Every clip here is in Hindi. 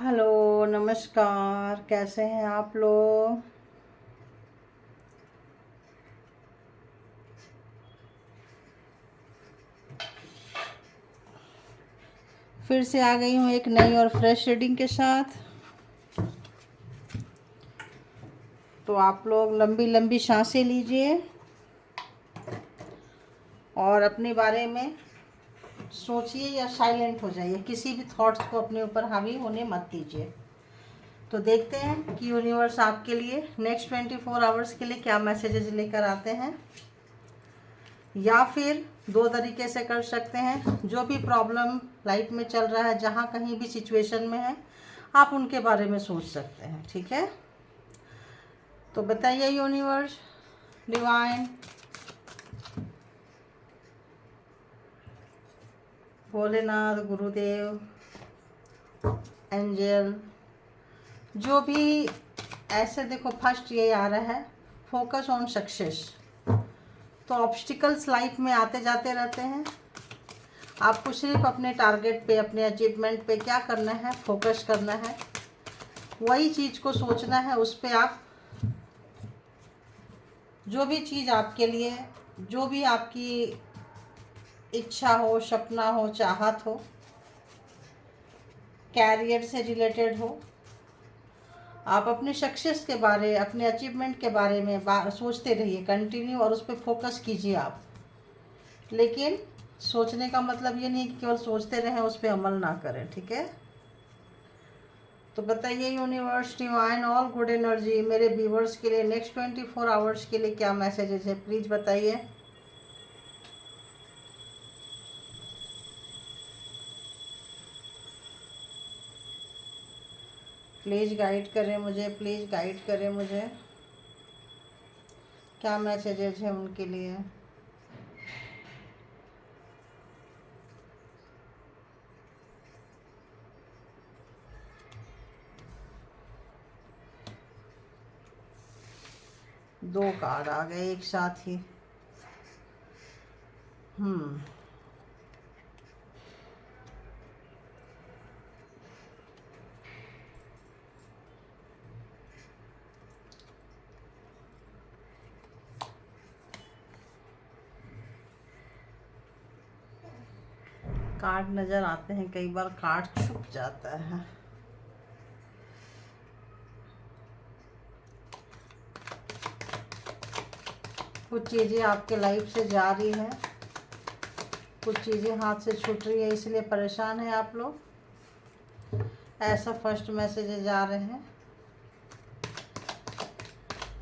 हेलो, नमस्कार। कैसे हैं आप लोग? फिर से आ गई हूँ एक नई और फ्रेश रीडिंग के साथ। तो आप लोग लंबी लंबी सांसें लीजिए और अपने बारे में सोचिए या साइलेंट हो जाइए। किसी भी थॉट्स को अपने ऊपर हावी होने मत दीजिए। तो देखते हैं कि यूनिवर्स आपके लिए नेक्स्ट 24 आवर्स के लिए क्या मैसेजेस लेकर आते हैं। या फिर दो तरीके से कर सकते हैं। जो भी प्रॉब्लम लाइफ में चल रहा है, जहाँ कहीं भी सिचुएशन में है, आप उनके बारे में सोच सकते हैं। ठीक है, तो बताइए यूनिवर्स, डिवाइन, भोलेनाथ, गुरुदेव, एंजल, जो भी। ऐसे देखो, फर्स्ट ये आ रहा है, फोकस ऑन सक्सेस। तो ऑब्स्टिकल्स लाइफ में आते जाते रहते हैं। आपको सिर्फ अपने टारगेट पे, अपने अचीवमेंट पे क्या करना है, फोकस करना है। वही चीज़ को सोचना है, उस पे आप जो भी चीज़ आपके लिए, जो भी आपकी इच्छा हो, सपना हो, चाहत हो, कैरियर से रिलेटेड हो, आप अपने सक्सेस के बारे, अपने अचीवमेंट के बारे में सोचते रहिए कंटिन्यू, और उस पर फोकस कीजिए आप। लेकिन सोचने का मतलब ये नहीं कि केवल सोचते रहें, उस पर अमल ना करें। ठीक है, तो बताइए universe, divine, all good energy, मेरे व्यूवर्स के लिए नेक्स्ट 24 आवर्स के लिए क्या मैसेजेस है, प्लीज़ बताइए। प्लीज़ गाइड करें मुझे, प्लीज़ गाइड करें मुझे, क्या मैसेजेस है उनके लिए। दो कार्ड आ गए एक साथ ही। हम्म कार्ड नज़र आते हैं, कई बार कार्ड छुप जाता है। कुछ चीज़ें आपके लाइफ से जा रही हैं, कुछ चीज़ें हाथ से छूट रही है, इसलिए परेशान हैं आप लोग। ऐसा फर्स्ट मैसेज आ रहे हैं,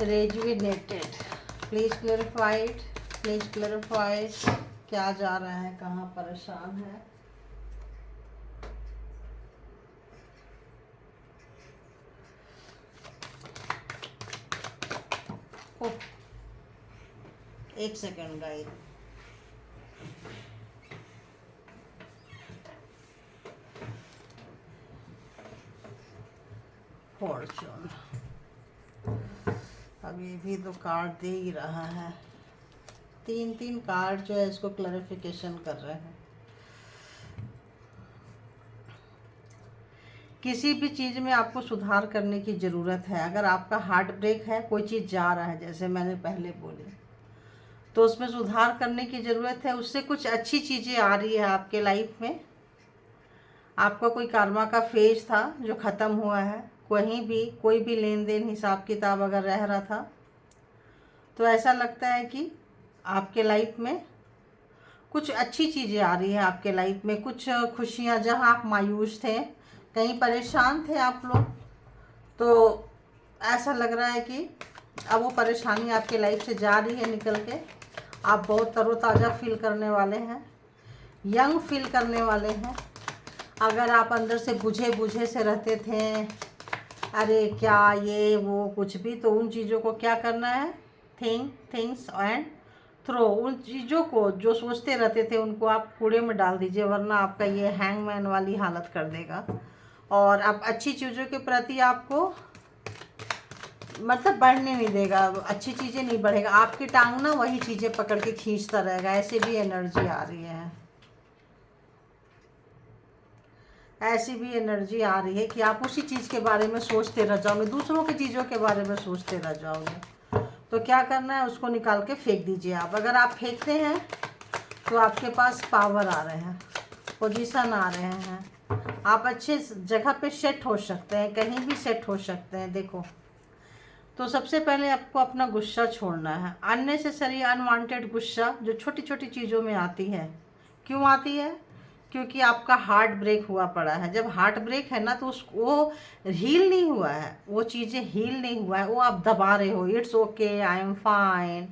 rejuvenated. Please clarified, please clarified, क्या जा रहा है, कहाँ परेशान है। ओह, एक सेकेंड गाइस। फॉर्चून, अब ये भी तो कार्ड दे ही रहा है। तीन तीन कार्ड जो है इसको क्लैरिफिकेशन कर रहे हैं। किसी भी चीज़ में आपको सुधार करने की ज़रूरत है। अगर आपका हार्ट ब्रेक है, कोई चीज़ जा रहा है, जैसे मैंने पहले बोली, तो उसमें सुधार करने की ज़रूरत है। उससे कुछ अच्छी चीज़ें आ रही है आपके लाइफ में। आपका कोई कर्मा का फेज था जो ख़त्म हुआ है। कहीं भी कोई भी लेन देन, हिसाब किताब अगर रह रहा था, तो ऐसा लगता है कि आपके लाइफ में कुछ अच्छी चीज़ें आ रही हैं। आपके लाइफ में कुछ खुशियाँ, जहाँ आप मायूस थे, कहीं परेशान थे आप लोग, तो ऐसा लग रहा है कि अब वो परेशानी आपके लाइफ से जा रही है निकल के। आप बहुत तरोताज़ा फील करने वाले हैं, यंग फील करने वाले हैं। अगर आप अंदर से बुझे बुझे से रहते थे, अरे क्या ये वो कुछ भी, तो उन चीज़ों को क्या करना है, थिंग्स एंड थ्रो। उन चीज़ों को जो सोचते रहते थे उनको आप कूड़े में डाल दीजिए, वरना आपका ये हैंगमैन वाली हालत कर देगा। और अब अच्छी चीज़ों के प्रति आपको मतलब बढ़ने नहीं देगा, अच्छी चीज़ें नहीं बढ़ेगा। आपकी टांग ना वही चीज़ें पकड़ के खींचता रहेगा। ऐसे भी एनर्जी आ रही है। ऐसी भी एनर्जी आ रही है कि आप उसी चीज़ के बारे में सोचते रह जाओगे, दूसरों की चीज़ों के बारे में सोचते रह जाओगे। तो क्या करना है, उसको निकाल के फेंक दीजिए आप। अगर आप फेंकते हैं तो आपके पास पावर आ रहे हैं, पोजीशन आ रहे हैं, आप अच्छे जगह पे सेट हो सकते हैं, कहीं भी सेट हो सकते हैं। देखो, तो सबसे पहले आपको अपना गुस्सा छोड़ना है, अननेसेसरी अनवांटेड गुस्सा जो छोटी छोटी चीज़ों में आती है। क्यों आती है? क्योंकि आपका हार्ट ब्रेक हुआ पड़ा है। जब हार्ट ब्रेक है ना, तो वो हील नहीं हुआ है, वो चीज़ें हील नहीं हुआ है, वो आप दबा रहे हो। It's okay, I am fine,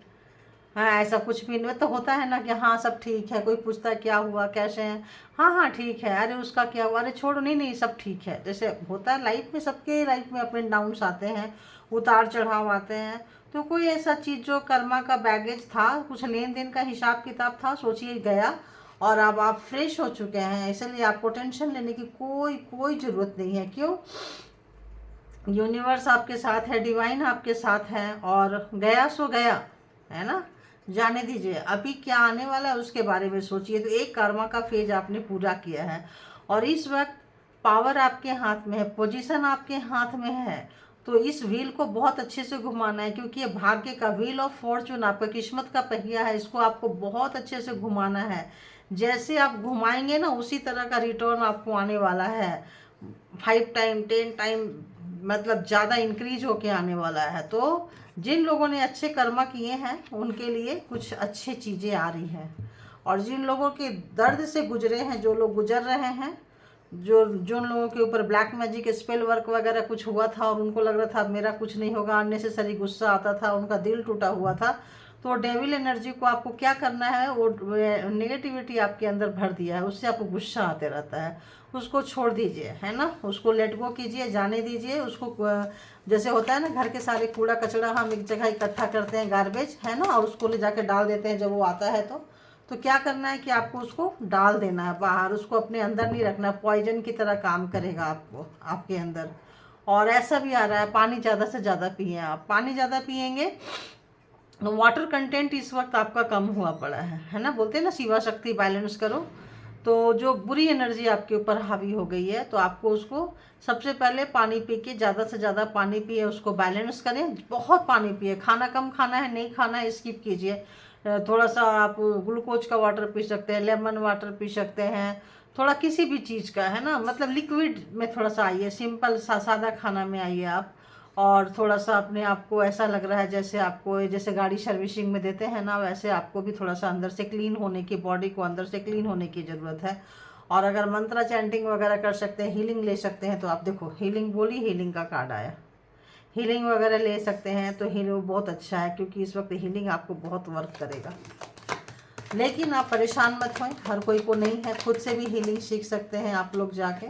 हाँ ऐसा कुछ भी नहीं। तो होता है ना कि हाँ सब ठीक है, कोई पूछता है क्या हुआ, कैसे हैं, हाँ हाँ ठीक है, अरे उसका क्या हुआ, अरे छोड़ो, नहीं नहीं सब ठीक है। जैसे होता है लाइफ में, सबके लाइफ में अप एंड डाउन्स आते हैं, उतार चढ़ाव आते हैं। तो कोई ऐसा चीज़ जो कर्मा का बैगेज था, कुछ लेन देन का हिसाब किताब था, सोचिए गया, और अब आप फ्रेश हो चुके हैं, इसलिए आपको टेंशन लेने की कोई ज़रूरत नहीं है। क्यों? यूनिवर्स आपके साथ है, डिवाइन आपके साथ है, और गया सो गया, है ना, जाने दीजिए। अभी क्या आने वाला है उसके बारे में सोचिए। तो एक कर्मा का फेज आपने पूरा किया है, और इस वक्त पावर आपके हाथ में है, पोजीशन आपके हाथ में है। तो इस व्हील को बहुत अच्छे से घुमाना है, क्योंकि ये भाग्य का व्हील ऑफ फॉर्चून, आपका किस्मत का पहिया है, इसको आपको बहुत अच्छे से घुमाना है। जैसे आप घुमाएंगे ना, उसी तरह का रिटर्न आपको आने वाला है। 5 टाइम 10 टाइम, मतलब ज़्यादा इंक्रीज होके आने वाला है। तो जिन लोगों ने अच्छे कर्मा किए हैं उनके लिए कुछ अच्छी चीज़ें आ रही हैं, और जिन लोगों के दर्द से गुजरे हैं, जो लोग गुजर रहे हैं, जो लोगों के ऊपर ब्लैक मैजिक स्पेल वर्क वगैरह कुछ हुआ था और उनको लग रहा था मेरा कुछ नहीं होगा, अननेसेसरी गुस्सा आता था, उनका दिल टूटा हुआ था, तो डेविल एनर्जी को आपको क्या करना है, वो नेगेटिविटी आपके अंदर भर दिया है, उससे आपको गुस्सा आते रहता है, उसको छोड़ दीजिए, है ना, उसको लेट गो कीजिए, जाने दीजिए उसको। जैसे होता है ना, घर के सारे कूड़ा कचरा हम एक जगह इकट्ठा करते हैं, गार्बेज, है ना, और उसको ले जाके डाल देते हैं जब वो आता है। तो क्या करना है कि आपको उसको डाल देना है बाहर, उसको अपने अंदर नहीं रखना, पॉइजन की तरह काम करेगा आपको, आपके अंदर। और ऐसा भी आ रहा है, पानी ज़्यादा से ज़्यादा पिए आप, पानी ज़्यादा पिएंगे, वाटर कंटेंट इस वक्त आपका कम हुआ पड़ा है ना, बोलते हैं ना शिवा शक्ति बैलेंस करो। तो जो बुरी एनर्जी आपके ऊपर हावी हो गई है, तो आपको उसको सबसे पहले पानी पी के, ज़्यादा से ज़्यादा पानी पिए, उसको बैलेंस करें, बहुत पानी पिए, खाना कम खाना है, नहीं खाना है स्किप कीजिए। थोड़ा सा आप ग्लूकोज का वाटर पी सकते हैं, लेमन वाटर पी सकते हैं, थोड़ा किसी भी चीज़ का, है ना, मतलब लिक्विड में थोड़ा सा आइए, सिंपल सादा खाना में आइए आप। और थोड़ा सा अपने आप को ऐसा लग रहा है जैसे आपको, जैसे गाड़ी सर्विसिंग में देते हैं ना, वैसे आपको भी थोड़ा सा अंदर से क्लीन होने की, बॉडी को अंदर से क्लीन होने की ज़रूरत है। और अगर मंत्रा चैंटिंग वगैरह कर सकते हैं, हीलिंग ले सकते हैं, तो आप देखो हीलिंग बोली, हीलिंग का कार्ड आया, हीलिंग वगैरह ले सकते हैं, तो हीलिंग बहुत अच्छा है, क्योंकि इस वक्त हीलिंग आपको बहुत वर्क करेगा। लेकिन आप परेशान मत हों, हर कोई को नहीं है, खुद से भी हीलिंग सीख सकते हैं आप लोग जाके।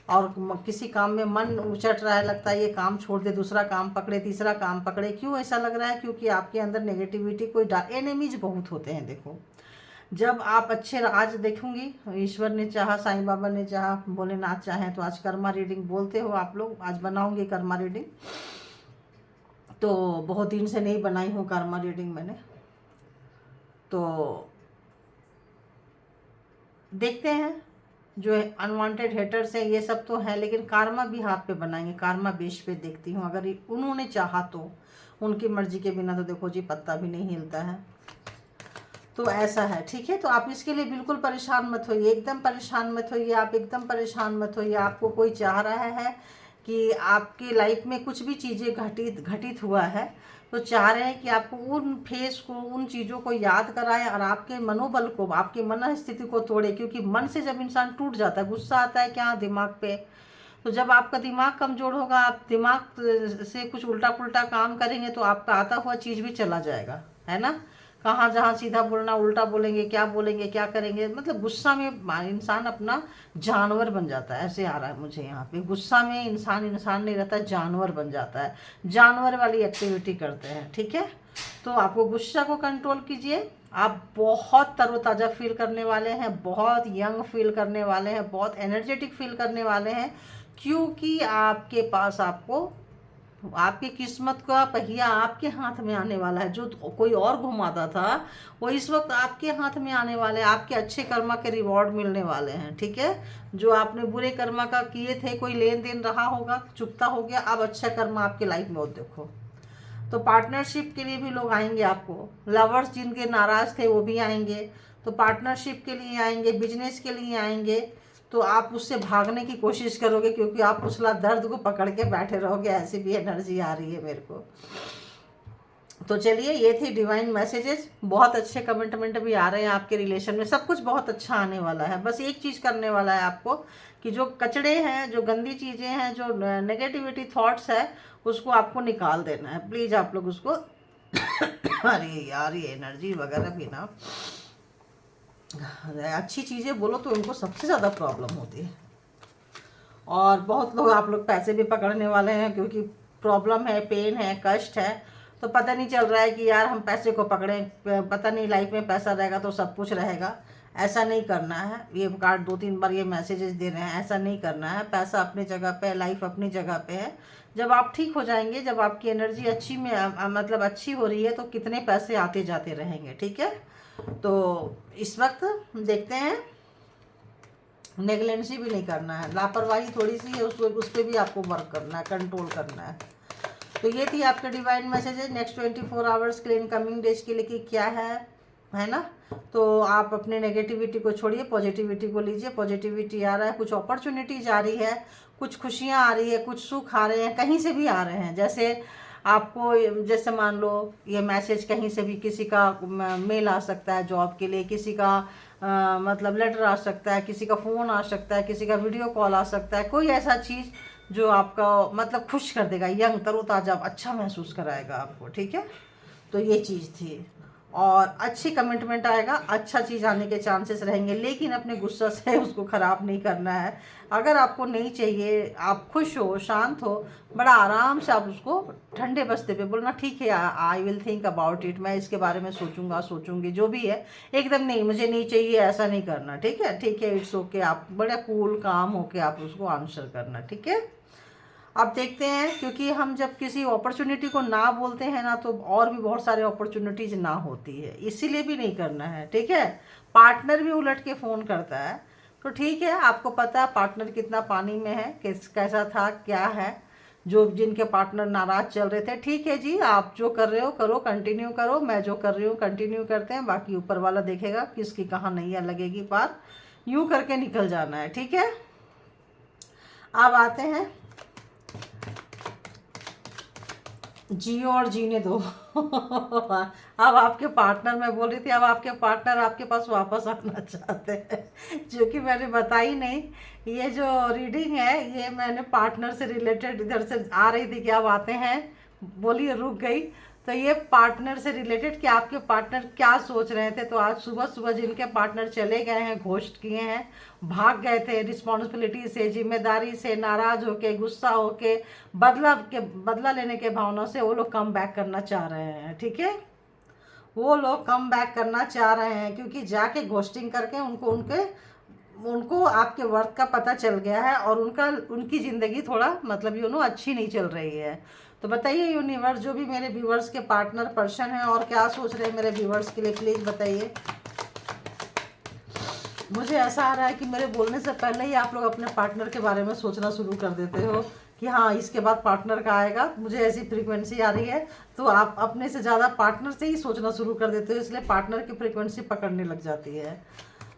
और किसी काम में मन उचट रहा है, लगता है ये काम छोड़ दे, दूसरा काम पकड़े, तीसरा काम पकड़े, क्यों ऐसा लग रहा है? क्योंकि आपके अंदर नेगेटिविटी, कोई एनिमीज बहुत होते हैं। देखो, जब आप अच्छे, आज देखूंगी, ईश्वर ने चाहा, साईं बाबा ने चाहा, भोलेनाथ चाहे, तो आज कर्मा रीडिंग बोलते हो आप लोग, आज बनाऊंगी कर्मा रीडिंग। तो बहुत दिन से नहीं बनाई हूँ कर्मा रीडिंग मैंने, तो देखते हैं। जो अनवांटेड हेटर्स हैं ये सब तो है, लेकिन कार्मा भी हाथ पे बनाएंगे, कार्मा बेस पे देखती हूँ, अगर उन्होंने चाहा तो, उनकी मर्जी के बिना तो देखो जी पत्ता भी नहीं हिलता है। तो ऐसा है, ठीक है। तो आप इसके लिए बिल्कुल परेशान मत होइए, एकदम परेशान मत होइए, आप एकदम परेशान मत होइए। आपको कोई चाह रहा है कि आपकी लाइफ में कुछ भी चीज़ें घटित हुआ है, तो चाह रहे हैं कि आपको उन फेस को, उन चीज़ों को याद कराएं, और आपके मनोबल को, आपकी मन स्थिति को तोड़े। क्योंकि मन से जब इंसान टूट जाता है, गुस्सा आता है क्या, दिमाग पे, तो जब आपका दिमाग कमज़ोर होगा, आप दिमाग से कुछ उल्टा पुल्टा काम करेंगे, तो आपका आता हुआ चीज़ भी चला जाएगा, है ना। कहाँ जहाँ सीधा बोलना, उल्टा बोलेंगे, क्या करेंगे, मतलब गुस्सा में इंसान अपना जानवर बन जाता है। ऐसे आ रहा है मुझे यहाँ पे, गुस्सा में इंसान नहीं रहता, जानवर बन जाता है, जानवर वाली एक्टिविटी करते हैं, ठीक है। तो आपको गुस्सा को कंट्रोल कीजिए, आप बहुत तरोताज़ा फील करने वाले हैं, बहुत यंग फील करने वाले हैं, बहुत एनर्जेटिक फील करने वाले हैं, क्योंकि आपके पास आपको आपकी किस्मत का पहिया आपके हाथ में आने वाला है। जो कोई और घुमाता था वो इस वक्त आपके हाथ में आने वाले हैं। आपके अच्छे कर्मा के रिवॉर्ड मिलने वाले हैं, ठीक है। जो आपने बुरे कर्मा का किए थे, कोई लेन देन रहा होगा, चुकता हो गया, अब अच्छा कर्मा आपके लाइफ में हो। देखो, तो पार्टनरशिप के लिए भी लोग आएंगे आपको। लवर्स जिनके नाराज थे वो भी आएंगे, तो पार्टनरशिप के लिए आएंगे, बिजनेस के लिए आएंगे। तो आप उससे भागने की कोशिश करोगे, क्योंकि आप उछला दर्द को पकड़ के बैठे रहोगे। ऐसी भी एनर्जी आ रही है मेरे को। तो चलिए, ये थी डिवाइन मैसेजेस। बहुत अच्छे कमेंटमेंट भी आ रहे हैं आपके रिलेशन में। सब कुछ बहुत अच्छा आने वाला है। बस एक चीज़ करने वाला है आपको, कि जो कचड़े हैं, जो गंदी चीज़ें हैं, जो नेगेटिविटी थॉट्स है, उसको आपको निकाल देना है। प्लीज़ आप लोग उसको अरे यार, ये एनर्जी वगैरह भी ना, अच्छी चीज़ें बोलो तो उनको सबसे ज़्यादा प्रॉब्लम होती है। और बहुत लोग, आप लोग पैसे भी पकड़ने वाले हैं, क्योंकि प्रॉब्लम है, पेन है, कष्ट है। तो पता नहीं चल रहा है कि यार हम पैसे को पकड़ें, पता नहीं लाइफ में पैसा रहेगा तो सब कुछ रहेगा। ऐसा नहीं करना है। ये कार्ड 2-3 बार ये मैसेजेस दे रहे हैं, ऐसा नहीं करना है। पैसा अपनी जगह पे है, लाइफ अपनी जगह पे है। जब आप ठीक हो जाएंगे, जब आपकी एनर्जी अच्छी में मतलब अच्छी हो रही है, तो कितने पैसे आते जाते रहेंगे, ठीक है। तो इस वक्त देखते हैं, नेगलेंसी भी नहीं करना है, लापरवाही थोड़ी सी है, उस पर भी आपको वर्क करना है, कंट्रोल करना है। तो ये थी आपके डिवाइन मैसेजेस नेक्स्ट 24 आवर्स के लिए, इनकमिंग डेज के लिए कि क्या है ना। तो आप अपने नेगेटिविटी को छोड़िए, पॉजिटिविटी को लीजिए। पॉजिटिविटी आ रहा है, कुछ अपॉर्चुनिटीज आ रही है, कुछ खुशियाँ आ रही है, कुछ सुख आ रहे हैं, कहीं से भी आ रहे हैं। जैसे आपको, जैसे मान लो ये मैसेज कहीं से भी, किसी का मेल आ सकता है जॉब के लिए, किसी का मतलब लेटर आ सकता है, किसी का फ़ोन आ सकता है, किसी का वीडियो कॉल आ सकता है। कोई ऐसा चीज़ जो आपका मतलब खुश कर देगा, यंग तरोताज़ा, अच्छा महसूस कराएगा आपको, ठीक है। तो ये चीज़ थी। और अच्छी कमिटमेंट आएगा, अच्छा चीज़ आने के चांसेस रहेंगे, लेकिन अपने गुस्सा से उसको ख़राब नहीं करना है। अगर आपको नहीं चाहिए, आप खुश हो, शांत हो, बड़ा आराम से आप उसको ठंडे बस्ते पे बोलना, ठीक है, I will think about it, मैं इसके बारे में सोचूंगा, सोचूंगी, जो भी है। एकदम नहीं, मुझे नहीं चाहिए, ऐसा नहीं करना, ठीक है, ठीक है, इट्स ओके। आप बड़ा कूल काम होके आप उसको आंसर करना, ठीक है। अब देखते हैं, क्योंकि हम जब किसी अपॉर्चुनिटी को ना बोलते हैं ना, तो और भी बहुत सारे अपॉर्चुनिटीज ना होती है, इसीलिए भी नहीं करना है, ठीक है। पार्टनर भी उलट के फ़ोन करता है, तो ठीक है, आपको पता है पार्टनर कितना पानी में है, कैसा था, क्या है। जो जिनके पार्टनर नाराज चल रहे थे, ठीक है जी, आप जो कर रहे हो करो, कंटिन्यू करो, मैं जो कर रही हूँ कंटिन्यू करते हैं, बाकी ऊपर वाला देखेगा किसकी कहाँ नैया लगेगी पार। यूँ करके निकल जाना है, ठीक है। अब आते हैं, जियो और जीने दो। अब आपके पार्टनर, मैं बोल रही थी, अब आपके पार्टनर आपके पास वापस आना चाहते हैं, जो कि मैंने बताई नहीं। ये जो रीडिंग है, ये मैंने पार्टनर से रिलेटेड इधर से आ रही थी कि अब आते हैं, बोलिए रुक गई। तो ये पार्टनर से रिलेटेड कि आपके पार्टनर क्या सोच रहे थे। तो आज सुबह सुबह जिनके पार्टनर चले गए हैं, घोस्ट किए हैं, भाग गए थे रिस्पॉन्सिबिलिटी से, जिम्मेदारी से, नाराज होके, गुस्सा होके, बदला लेने के भावना से, वो लोग कम बैक करना चाह रहे हैं, ठीक है। वो लोग कम बैक करना चाह रहे हैं, क्योंकि जाके घोस्टिंग करके उनको आपके वर्थ का पता चल गया है, और उनकी ज़िंदगी थोड़ा मतलब अच्छी नहीं चल रही है। तो बताइए यूनिवर्स, जो भी मेरे व्यूवर्स के पार्टनर पर्सन हैं, और क्या सोच रहे हैं मेरे व्यूवर्स के लिए, प्लीज़ बताइए। मुझे ऐसा आ रहा है कि मेरे बोलने से पहले ही आप लोग अपने पार्टनर के बारे में सोचना शुरू कर देते हो, कि हाँ इसके बाद पार्टनर का आएगा। मुझे ऐसी फ्रीक्वेंसी आ रही है, तो आप अपने से ज़्यादा पार्टनर से ही सोचना शुरू कर देते हो, इसलिए पार्टनर की फ्रीक्वेंसी पकड़ने लग जाती है।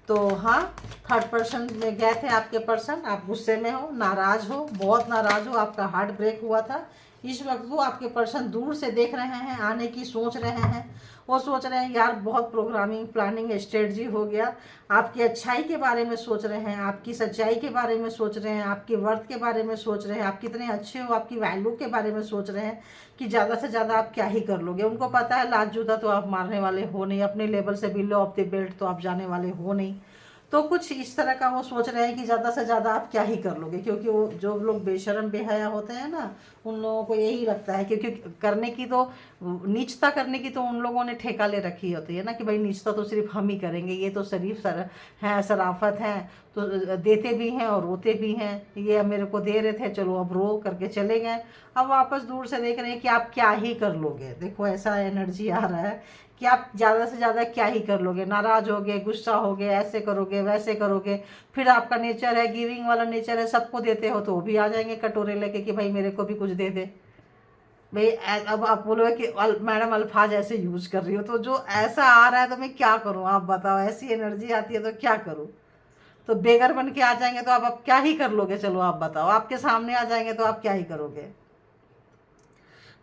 तो हाँ, थर्ड पर्सन में गए थे आपके पर्सन, आप गुस्से में हो, नाराज़ हो, बहुत नाराज़ हो, आपका हार्ट ब्रेक हुआ था। इस वक्त वो आपके पर्सन दूर से देख रहे हैं, आने की सोच रहे हैं। वो सोच रहे हैं यार बहुत प्रोग्रामिंग, प्लानिंग, स्ट्रेटजी हो गया। आपकी अच्छाई के बारे में सोच रहे हैं, आपकी सच्चाई के बारे में सोच रहे हैं, आपके वर्थ के बारे में सोच रहे हैं, आप कितने अच्छे हो, आपकी वैल्यू के बारे में सोच रहे हैं, कि ज़्यादा से ज़्यादा आप क्या ही कर लोगे। उनको पता है लात जूता तो आप मारने वाले हो नहीं, अपने लेवल से बिलो ऑफ द बेल्ट तो आप जाने वाले हो नहीं। तो कुछ इस तरह का वो सोच रहे हैं कि ज़्यादा से ज़्यादा आप क्या ही कर लोगे, क्योंकि वो जो लोग बेशर्म बेहया होते हैं ना, उन लोगों को यही लगता है, क्योंकि करने की तो नीचता करने की तो उन लोगों ने ठेका ले रखी होती है ना, कि भाई नीचता तो सिर्फ हम ही करेंगे, ये तो शरीफ हैं, शराफत हैं, तो देते भी हैं और रोते भी हैं। ये मेरे को दे रहे थे, चलो अब रो करके चले गए, अब वापस दूर से देख रहे हैं कि आप क्या ही कर लोगे। देखो ऐसा एनर्जी आ रहा है कि आप ज़्यादा से ज़्यादा क्या ही कर लोगे, नाराज़ होगे, गुस्सा होगे, ऐसे करोगे वैसे करोगे। फिर आपका नेचर है, गिविंग वाला नेचर है, सबको देते हो तो वो भी आ जाएंगे कटोरे लेके कि भाई मेरे को भी कुछ दे दे। भाई अब आप बोलोगे कि मैडम अल्फाज ऐसे यूज कर रही हो, तो जो ऐसा आ रहा है तो मैं क्या करूँ, आप बताओ। ऐसी एनर्जी आती है तो क्या करूँ। तो बेगर बन के आ जाएंगे तो आप क्या ही कर लोगे, चलो आप बताओ। आपके सामने आ जाएंगे तो आप क्या ही करोगे।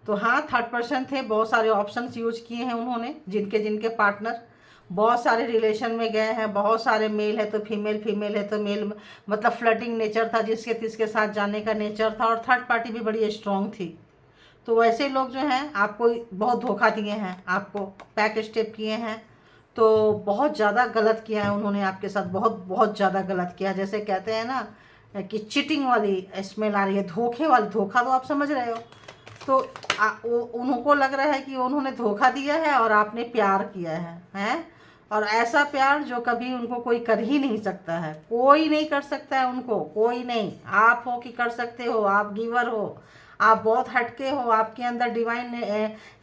तो हाँ, थर्ड पर्सन थे, बहुत सारे ऑप्शंस यूज किए हैं उन्होंने, जिनके जिनके पार्टनर बहुत सारे रिलेशन में गए हैं, बहुत सारे मेल है तो फीमेल, फीमेल है तो मेल, मतलब फ्लर्टिंग नेचर था, जिसके तिसके साथ जाने का नेचर था, और थर्ड पार्टी भी बड़ी स्ट्रांग थी। तो वैसे लोग जो हैं आपको बहुत धोखा दिए हैं, आपको बैक स्टेप किए हैं, तो बहुत ज़्यादा गलत किया है उन्होंने आपके साथ, बहुत बहुत ज़्यादा गलत किया। जैसे कहते हैं ना कि चीटिंग वाली स्मेल आ रही है, धोखे वाली, धोखा तो आप समझ रहे हो। तो उनको लग रहा है कि उन्होंने धोखा दिया है और आपने प्यार किया है, हैं? और ऐसा प्यार जो कभी उनको कोई कर ही नहीं सकता है, कोई नहीं कर सकता है उनको, कोई नहीं। आप हो कि कर सकते हो, आप गिवर हो, आप बहुत हटके हो, आपके अंदर डिवाइन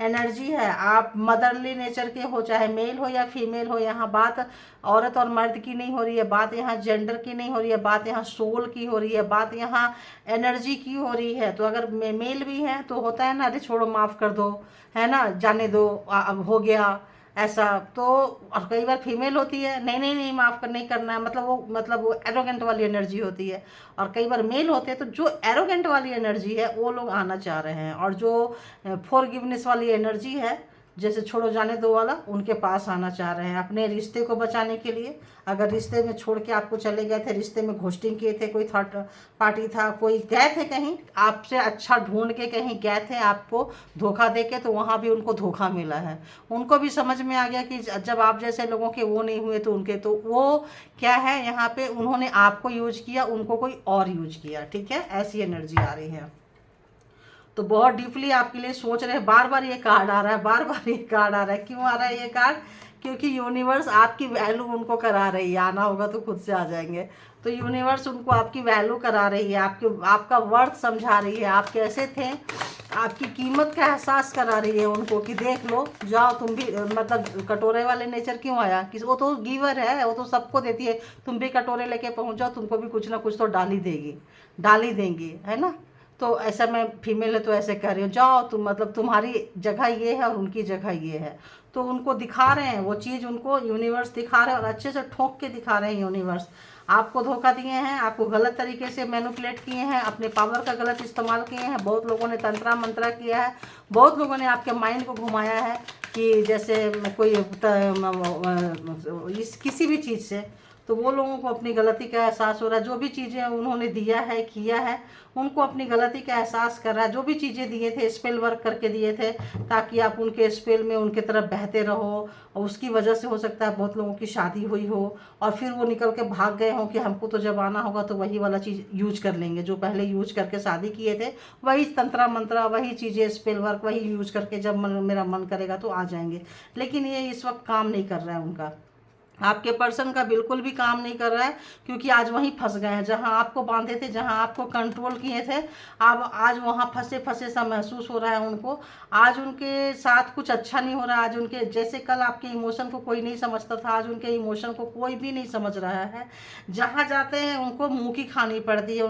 एनर्जी है, आप मदरली नेचर के हो, चाहे मेल हो या फीमेल हो। यहाँ बात औरत और मर्द की नहीं हो रही है, बात यहाँ जेंडर की नहीं हो रही है, बात यहाँ सोल की हो रही है, बात यहाँ एनर्जी की हो रही है। तो अगर मेल भी है तो होता है ना, अरे छोड़ो माफ़ कर दो, है ना, जाने दो, अब हो गया ऐसा। तो और कई बार फीमेल होती है, नहीं नहीं नहीं माफ़ कर, नहीं करना है, मतलब वो एरोगेंट वाली एनर्जी होती है। और कई बार मेल होते हैं, तो जो एरोगेंट वाली एनर्जी है वो लोग आना चाह रहे हैं, और जो फॉरगिवनेस वाली एनर्जी है, जैसे छोड़ो जाने दो वाला, उनके पास आना चाह रहे हैं अपने रिश्ते को बचाने के लिए। अगर रिश्ते में छोड़ के आपको चले गए थे, रिश्ते में घोस्टिंग किए थे, कोई थर्ड पार्टी था, कोई गए थे कहीं आपसे अच्छा ढूंढ के, कहीं गए थे आपको धोखा दे के, तो वहाँ भी उनको धोखा मिला है। उनको भी समझ में आ गया कि जब आप जैसे लोगों के वो नहीं हुए तो उनके, तो वो क्या है, यहाँ पे उन्होंने आपको यूज किया, उनको कोई और यूज किया। ठीक है, ऐसी एनर्जी आ रही है। तो बहुत डीपली आपके लिए सोच रहे हैं। बार बार ये कार्ड आ रहा है, बार बार ये कार्ड आ रहा है। क्यों आ रहा है ये कार्ड? क्योंकि यूनिवर्स आपकी वैल्यू उनको करा रही है। आना होगा तो खुद से आ जाएंगे। तो यूनिवर्स उनको आपकी वैल्यू करा रही है, आपका वर्थ समझा रही है, आप कैसे थे, आपकी कीमत का एहसास करा रही है उनको, कि देख लो, जाओ तुम भी। मतलब कटोरे वाले नेचर क्यों आया? कि वो तो गिवर है, वो तो सबको देती है, तुम भी कटोरे लेके पहुंच जाओ, तुमको भी कुछ ना कुछ तो डाल ही देगी, डाल ही देंगी, है ना। तो ऐसा, मैं फीमेल है तो ऐसे कह रही हूँ, जाओ तुम, मतलब तुम्हारी जगह ये है और उनकी जगह ये है। तो उनको दिखा रहे हैं वो चीज़, उनको यूनिवर्स दिखा रहे हैं, और अच्छे से ठोक के दिखा रहे हैं यूनिवर्स। आपको धोखा दिए हैं, आपको गलत तरीके से मैनिपुलेट किए हैं, अपने पावर का गलत इस्तेमाल किए हैं। बहुत लोगों ने तंत्रा मंत्रा किया है, बहुत लोगों ने आपके माइंड को घुमाया है, कि जैसे कोई किसी भी चीज़ से। तो वो लोगों को अपनी गलती का एहसास हो रहा है। जो भी चीज़ें उन्होंने दिया है, किया है, उनको अपनी गलती का एहसास कर रहा है। जो भी चीज़ें दिए थे, स्पेल वर्क करके दिए थे, ताकि आप उनके स्पेल में उनके तरफ बहते रहो, और उसकी वजह से हो सकता है बहुत लोगों की शादी हुई हो, और फिर वो निकल के भाग गए हों कि हमको तो जब आना होगा तो वही वाला चीज़ यूज कर लेंगे, जो पहले यूज करके शादी किए थे, वही तंत्रा मंत्रा, वही चीज़ें, स्पेल वर्क, वही यूज करके जब मेरा मन करेगा तो आ जाएंगे। लेकिन ये इस वक्त काम नहीं कर रहा है उनका, आपके पर्सन का बिल्कुल भी काम नहीं कर रहा है, क्योंकि आज वहीं फंस गए हैं जहां आपको बांधे थे, जहां आपको कंट्रोल किए थे। अब आज वहां फंसे फंसे सा महसूस हो रहा है उनको। आज उनके साथ कुछ अच्छा नहीं हो रहा है। आज उनके, जैसे कल आपके इमोशन को कोई नहीं समझता था, आज उनके इमोशन को कोई भी नहीं समझ रहा है। जहाँ जाते हैं उनको मुँह की खानी पड़ती है,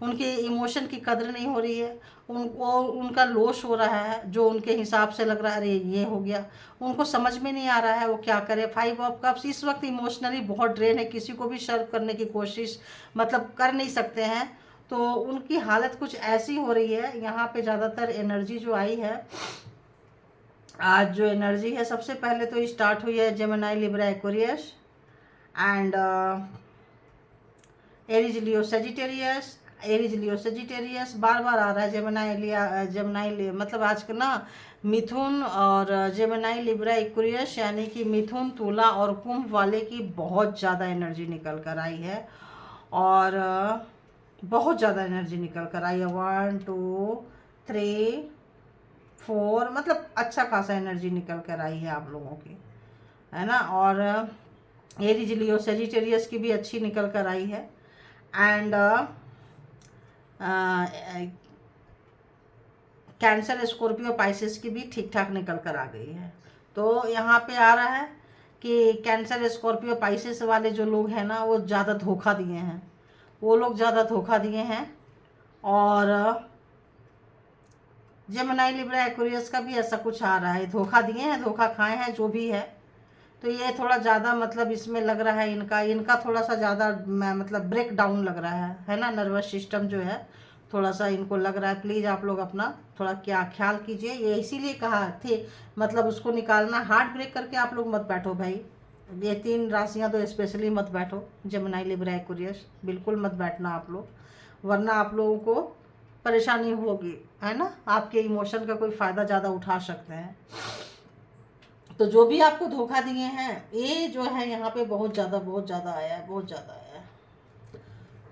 उनके इमोशन की कदर नहीं हो रही है, उनको उनका लॉस हो रहा है, जो उनके हिसाब से लग रहा है, अरे ये हो गया। उनको समझ में नहीं आ रहा है वो क्या करे। 5 ऑफ कप्स इस वक्त इमोशनली बहुत ड्रेन है, किसी को भी सर्व करने की कोशिश मतलब कर नहीं सकते हैं। तो उनकी हालत कुछ ऐसी हो रही है। यहाँ पे ज़्यादातर एनर्जी जो आई है, आज जो एनर्जी है, सबसे पहले तो स्टार्ट हुई है Gemini, Libra, Aquarius, and Aries, Leo, Sagittarius, Aries Leo Sagittarius बार बार आ रहा है, जेमिनाई लिया, जेमिनाई मतलब आज का ना मिथुन और जेमिनाई लिब्रा एक्वेरियस यानी कि मिथुन तुला और कुंभ वाले की बहुत ज़्यादा एनर्जी निकल कर आई है, और बहुत ज़्यादा एनर्जी निकल कर आई है। 1 2 3 4 मतलब अच्छा खासा एनर्जी निकल कर आई है आप लोगों की, है ना। और एरीज लियो सेजिटेरियस की भी अच्छी निकल कर आई है, एंड कैंसर स्कॉर्पियो पाइसेस की भी ठीक ठाक निकल कर आ गई है। तो यहाँ पे आ रहा है कि कैंसर स्कॉर्पियो पाइसेस वाले जो लोग हैं ना, वो ज़्यादा धोखा दिए हैं, वो लोग ज़्यादा धोखा दिए हैं। और जेमिनी लिब्रा एक्वेरियस का भी ऐसा कुछ आ रहा है, धोखा दिए हैं, धोखा खाए हैं, जो भी है। तो ये थोड़ा ज़्यादा मतलब इसमें लग रहा है इनका थोड़ा सा ज़्यादा मतलब ब्रेक डाउन लग रहा है ना। नर्वस सिस्टम जो है थोड़ा सा इनको लग रहा है। प्लीज़ आप लोग अपना थोड़ा क्या ख्याल कीजिए, ये इसीलिए कहा थे मतलब उसको निकालना। हार्ट ब्रेक करके आप लोग मत बैठो भाई, ये 3 राशियाँ तो स्पेशली मत बैठो, जेमिनी लिब्रा एक्वेरियस बिल्कुल मत बैठना आप लोग, वरना आप लोगों को परेशानी होगी, है ना। आपके इमोशन का कोई फ़ायदा ज़्यादा उठा सकते हैं। तो जो भी आपको धोखा दिए हैं, ये जो है यहाँ पे बहुत ज़्यादा आया है, बहुत ज़्यादा आया है।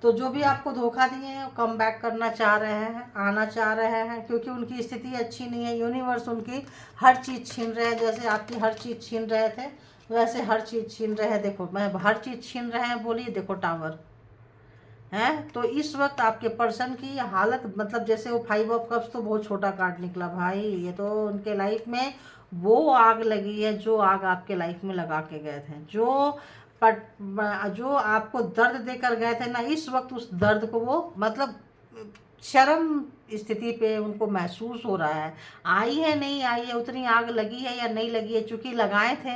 तो जो भी आपको धोखा दिए हैं वो कम बैक करना चाह रहे हैं, आना चाह रहे हैं, क्योंकि उनकी स्थिति अच्छी नहीं है। यूनिवर्स उनकी हर चीज़ छीन रहे हैं, जैसे आपकी हर चीज़ छीन रहे थे वैसे हर चीज़ छीन रहे हैं। देखो मैं हर चीज़ छीन रहे हैं बोलिए, देखो टावर है। तो इस वक्त आपके पर्सन की हालत मतलब जैसे वो 5 ऑफ कप्स तो बहुत छोटा कार्ड निकला भाई, ये तो उनके लाइफ में वो आग लगी है जो आग आपके लाइफ में लगा के गए थे, जो आपको दर्द देकर गए थे ना, इस वक्त उस दर्द को वो मतलब चरम स्थिति पे उनको महसूस हो रहा है। आई है नहीं आई है, उतनी आग लगी है या नहीं लगी है, चूंकि लगाए थे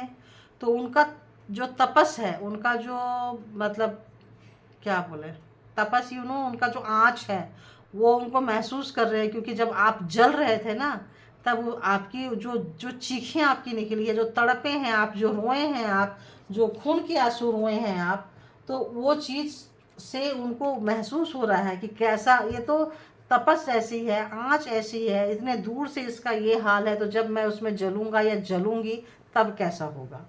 तो उनका जो तपस है, उनका जो मतलब क्या बोले तपस, उनका जो आँच है वो उनको महसूस कर रहे हैं। क्योंकि जब आप जल रहे थे ना, तब वो आपकी जो जो चीखें आपकी निकली है, जो तड़पे हैं आप, जो रोए हैं आप, जो खून के आंसू रोए हैं आप, तो वो चीज़ से उनको महसूस हो रहा है कि कैसा ये तो तपस ऐसी है, आँच ऐसी है, इतने दूर से इसका ये हाल है, तो जब मैं उसमें जलूँगा या जलूँगी तब कैसा होगा।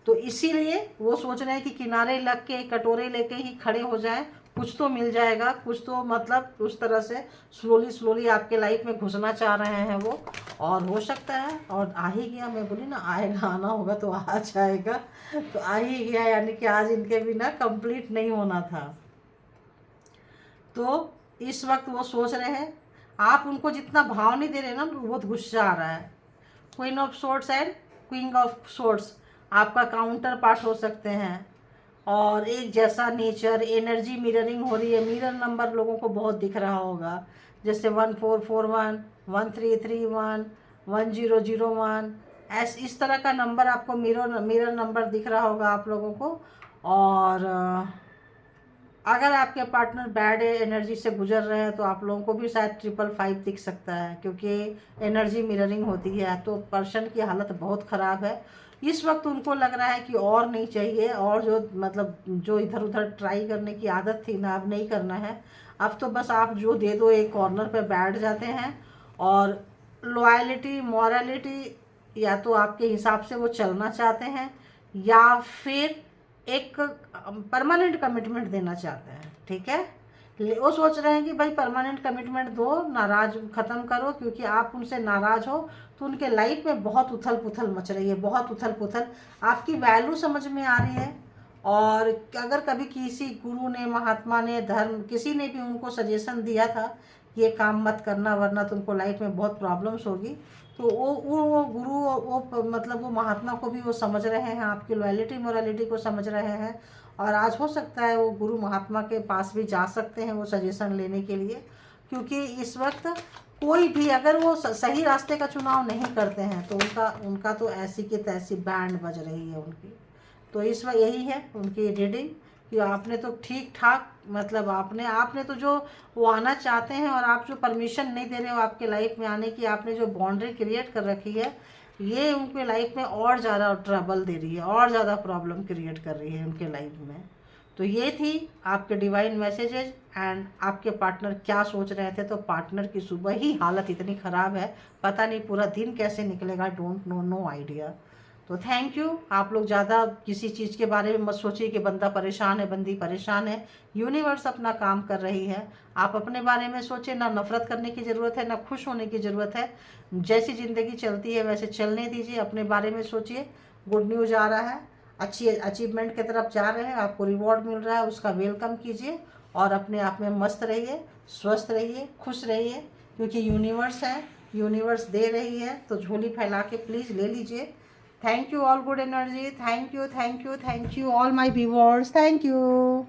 तो इसीलिए वो सोच रहे हैं कि किनारे लग के कटोरे लेके ही खड़े हो जाएं, कुछ तो मिल जाएगा, कुछ तो मतलब उस तरह से स्लोली आपके लाइफ में घुसना चाह रहे हैं वो। और हो सकता है और आ ही गया, मैं बोली ना आएगा, आना होगा तो आ जाएगा, तो आ ही गया, यानी कि आज इनके बिना कंप्लीट नहीं होना था। तो इस वक्त वो सोच रहे हैं, आप उनको जितना भाव नहीं दे रहे ना, बहुत गुस्सा आ रहा है। Queen of swords and queen of swords आपका काउंटर पार्ट हो सकते हैं, और एक जैसा नेचर, एनर्जी मिररिंग हो रही है। मिरर नंबर लोगों को बहुत दिख रहा होगा, जैसे 1441, 1331, 1001, इस तरह का नंबर आपको मिरर नंबर दिख रहा होगा आप लोगों को। और अगर आपके पार्टनर बैड एनर्जी से गुजर रहे हैं तो आप लोगों को भी शायद 555 दिख सकता है, क्योंकि एनर्जी मिररिंग होती है। तो पर्सन की हालत बहुत ख़राब है इस वक्त। उनको लग रहा है कि और नहीं चाहिए, और जो मतलब जो इधर उधर ट्राई करने की आदत थी ना, अब नहीं करना है। अब तो बस आप जो दे दो एक कॉर्नर पे बैठ जाते हैं, और लॉयलिटी मॉरलिटी या तो आपके हिसाब से वो चलना चाहते हैं, या फिर एक परमानेंट कमिटमेंट देना चाहते हैं। ठीक है, वो सोच रहे हैं कि भाई परमानेंट कमिटमेंट दो, नाराज ख़त्म करो, क्योंकि आप उनसे नाराज़ हो तो उनके लाइफ में बहुत उथल पुथल मच रही है, बहुत उथल पुथल। आपकी वैल्यू समझ में आ रही है, और अगर कभी किसी गुरु ने, महात्मा ने, धर्म किसी ने भी उनको सजेशन दिया था ये काम मत करना वरना तुमको लाइफ में बहुत प्रॉब्लम्स होगी, तो वो गुरु, वो मतलब वो महात्मा को भी वो समझ रहे हैं, आपकी लॉयलिटी मोरालिटी को समझ रहे हैं। और आज हो सकता है वो गुरु महात्मा के पास भी जा सकते हैं वो सजेशन लेने के लिए, क्योंकि इस वक्त कोई भी अगर वो सही रास्ते का चुनाव नहीं करते हैं तो उनका तो ऐसी की तैसी बैंड बज रही है उनकी। तो इस वक्त यही है उनकी रीडिंग कि आपने तो ठीक ठाक मतलब आपने तो जो वो आना चाहते हैं, और आप जो परमिशन नहीं दे रहे हो आपके लाइफ में आने की, आपने जो बाउंड्री क्रिएट कर रखी है, ये उनके लाइफ में और ज़्यादा ट्रबल दे रही है, और ज़्यादा प्रॉब्लम क्रिएट कर रही है उनके लाइफ में। तो ये थी आपके डिवाइन मैसेजेज एंड आपके पार्टनर क्या सोच रहे थे। तो पार्टनर की सुबह ही हालत इतनी ख़राब है, पता नहीं पूरा दिन कैसे निकलेगा, डोंट नो, नो आइडिया। तो थैंक यू। आप लोग ज़्यादा किसी चीज़ के बारे में मत सोचिए कि बंदा परेशान है, बंदी परेशान है। यूनिवर्स अपना काम कर रही है, आप अपने बारे में सोचिए। ना नफरत करने की ज़रूरत है, ना खुश होने की ज़रूरत है। जैसी ज़िंदगी चलती है वैसे चलने दीजिए, अपने बारे में सोचिए। गुड न्यूज़ आ रहा है, अच्छी अचीवमेंट की तरफ जा रहे हैं, आपको रिवॉर्ड मिल रहा है, उसका वेलकम कीजिए और अपने आप में मस्त रहिए, स्वस्थ रहिए, खुश रहिए, क्योंकि यूनिवर्स है, यूनिवर्स दे रही है। तो झोली फैला के प्लीज़ ले लीजिए। Thank you all good energy, thank you, thank you, thank you all my viewers, thank you.